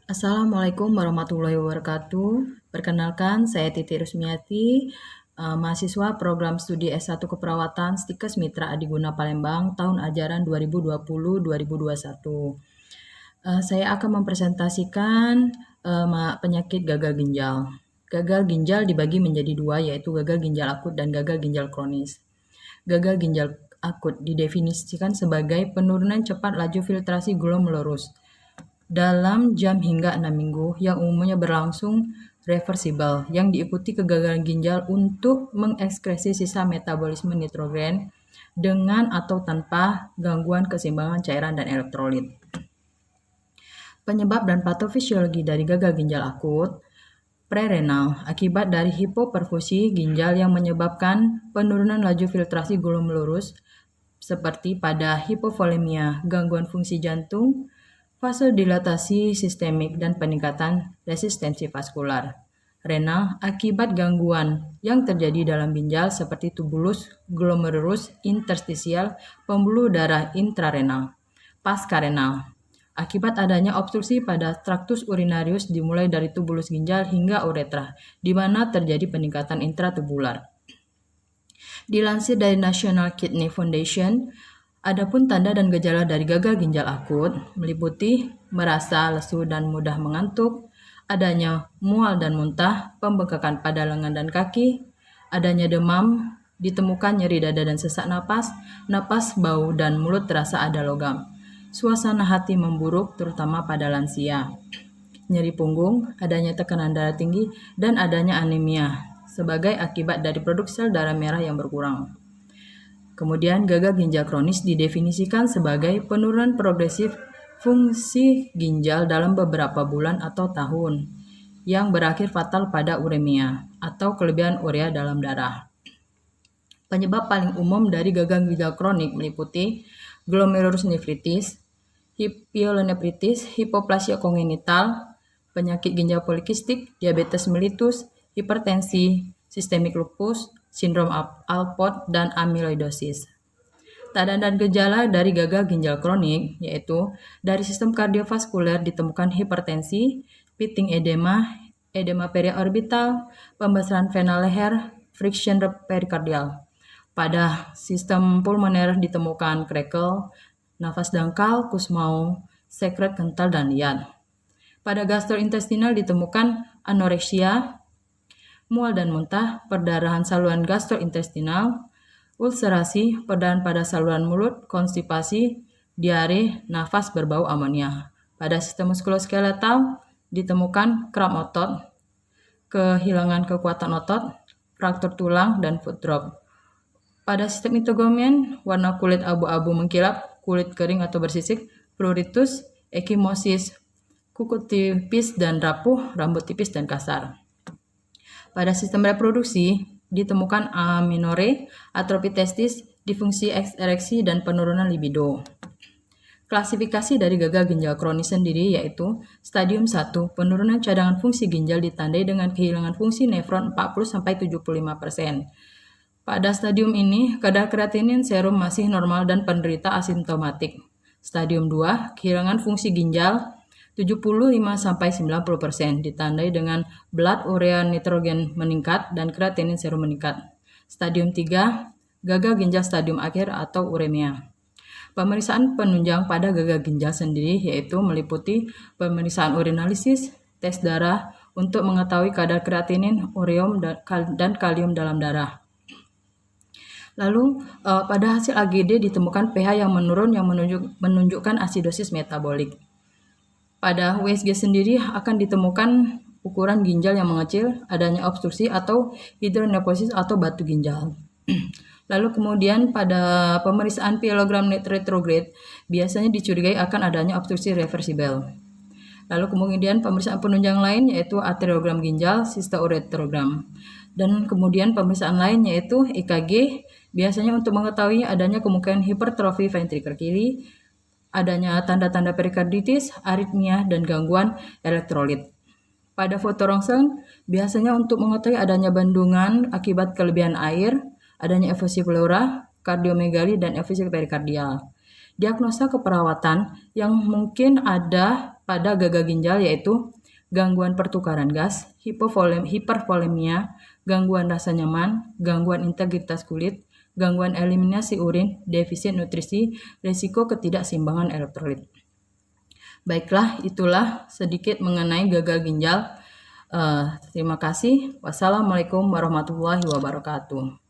Assalamualaikum warahmatullahi wabarakatuh. Perkenalkan, saya Titi Rusmiati, mahasiswa program studi S1 Keperawatan Stikes Mitra Adiguna Palembang tahun ajaran 2020-2021. Saya akan mempresentasikan penyakit gagal ginjal. Gagal ginjal dibagi menjadi dua, yaitu gagal ginjal akut dan gagal ginjal kronis. Gagal ginjal akut didefinisikan sebagai penurunan cepat laju filtrasi glomerulus dalam jam hingga 6 minggu yang umumnya berlangsung reversibel yang diikuti kegagalan ginjal untuk mengekskresi sisa metabolisme nitrogen dengan atau tanpa gangguan keseimbangan cairan dan elektrolit. Penyebab dan patofisiologi dari gagal ginjal akut prerenal akibat dari hipoperfusi ginjal yang menyebabkan penurunan laju filtrasi glomerulus seperti pada hipovolemia, gangguan fungsi jantung, vasodilatasi sistemik, dan peningkatan resistensi vaskular. Renal akibat gangguan yang terjadi dalam ginjal seperti tubulus, glomerulus, interstisial, pembuluh darah intrarenal. Pascarenal akibat adanya obstruksi pada traktus urinarius dimulai dari tubulus ginjal hingga uretra, di mana terjadi peningkatan intratubular. Dilansir dari National Kidney Foundation, adapun tanda dan gejala dari gagal ginjal akut meliputi merasa lesu dan mudah mengantuk, adanya mual dan muntah, pembengkakan pada lengan dan kaki, adanya demam, ditemukan nyeri dada dan sesak napas, napas bau dan mulut terasa ada logam. Suasana hati memburuk terutama pada lansia. Nyeri punggung, adanya tekanan darah tinggi, dan adanya anemia sebagai akibat dari produksi sel darah merah yang berkurang. Kemudian gagal ginjal kronis didefinisikan sebagai penurunan progresif fungsi ginjal dalam beberapa bulan atau tahun yang berakhir fatal pada uremia atau kelebihan urea dalam darah. Penyebab paling umum dari gagal ginjal kronik meliputi glomerulonefritis, pielonefritis, hipoplasia kongenital, penyakit ginjal polikistik, diabetes mellitus, hipertensi, sistemik lupus, sindrom Alport, dan amyloidosis. Tanda dan gejala dari gagal ginjal kronik yaitu dari sistem kardiovaskuler ditemukan hipertensi, pitting edema, edema periorbital, pembesaran vena leher, friction perikardial. Pada sistem pulmoner ditemukan krekel, nafas dangkal, kusmau, sekret kental, dan liat. Pada gastrointestinal ditemukan anoreksia, mual dan muntah, perdarahan saluran gastrointestinal, ulcerasi, perdarahan pada saluran mulut, konstipasi, diare, nafas berbau amonia. Pada sistem muskuloskeletal ditemukan kram otot, kehilangan kekuatan otot, fraktur tulang, dan foot drop. Pada sistem mitogomen, warna kulit abu-abu mengkilap, kulit kering atau bersisik, pruritus, ekimosis, kuku tipis dan rapuh, rambut tipis dan kasar. Pada sistem reproduksi, ditemukan amenorrhea, atrofi testis, disfungsi ereksi, dan penurunan libido. Klasifikasi dari gagal ginjal kronis sendiri yaitu stadium 1, penurunan cadangan fungsi ginjal ditandai dengan kehilangan fungsi nefron 40-75%. Pada stadium ini, kadar kreatinin serum masih normal dan penderita asimptomatik. Stadium 2, kehilangan fungsi ginjal 75-90%, ditandai dengan blood urea nitrogen meningkat dan kreatinin serum meningkat. Stadium 3, gagal ginjal stadium akhir atau uremia. Pemeriksaan penunjang pada gagal ginjal sendiri yaitu meliputi pemeriksaan urinalisis, tes darah untuk mengetahui kadar kreatinin, ureum, dan kalium dalam darah. Lalu pada hasil AGD ditemukan pH yang menurun yang menunjukkan asidosis metabolik. Pada USG sendiri akan ditemukan ukuran ginjal yang mengecil, adanya obstruksi atau hidronephrosis atau batu ginjal. Lalu kemudian pada pemeriksaan pielogram retrograde biasanya dicurigai akan adanya obstruksi reversibel. Lalu kemudian pemeriksaan penunjang lain yaitu arteriogram ginjal, sistourethrogram. Dan kemudian pemeriksaan lain yaitu EKG biasanya untuk mengetahui adanya kemungkinan hipertrofi ventrikel kiri, adanya tanda-tanda perikarditis, aritmia, dan gangguan elektrolit. Pada foto rongsen, biasanya untuk mengetahui adanya bandungan akibat kelebihan air, adanya efusi pleura, kardiomegali, dan efusi perikardial. Diagnosa keperawatan yang mungkin ada pada gagal ginjal yaitu gangguan pertukaran gas, hipervolemia, gangguan rasa nyaman, gangguan integritas kulit, gangguan eliminasi urin, defisit nutrisi, risiko ketidakseimbangan elektrolit. Baiklah, itulah sedikit mengenai gagal ginjal. Terima kasih. Wassalamualaikum warahmatullahi wabarakatuh.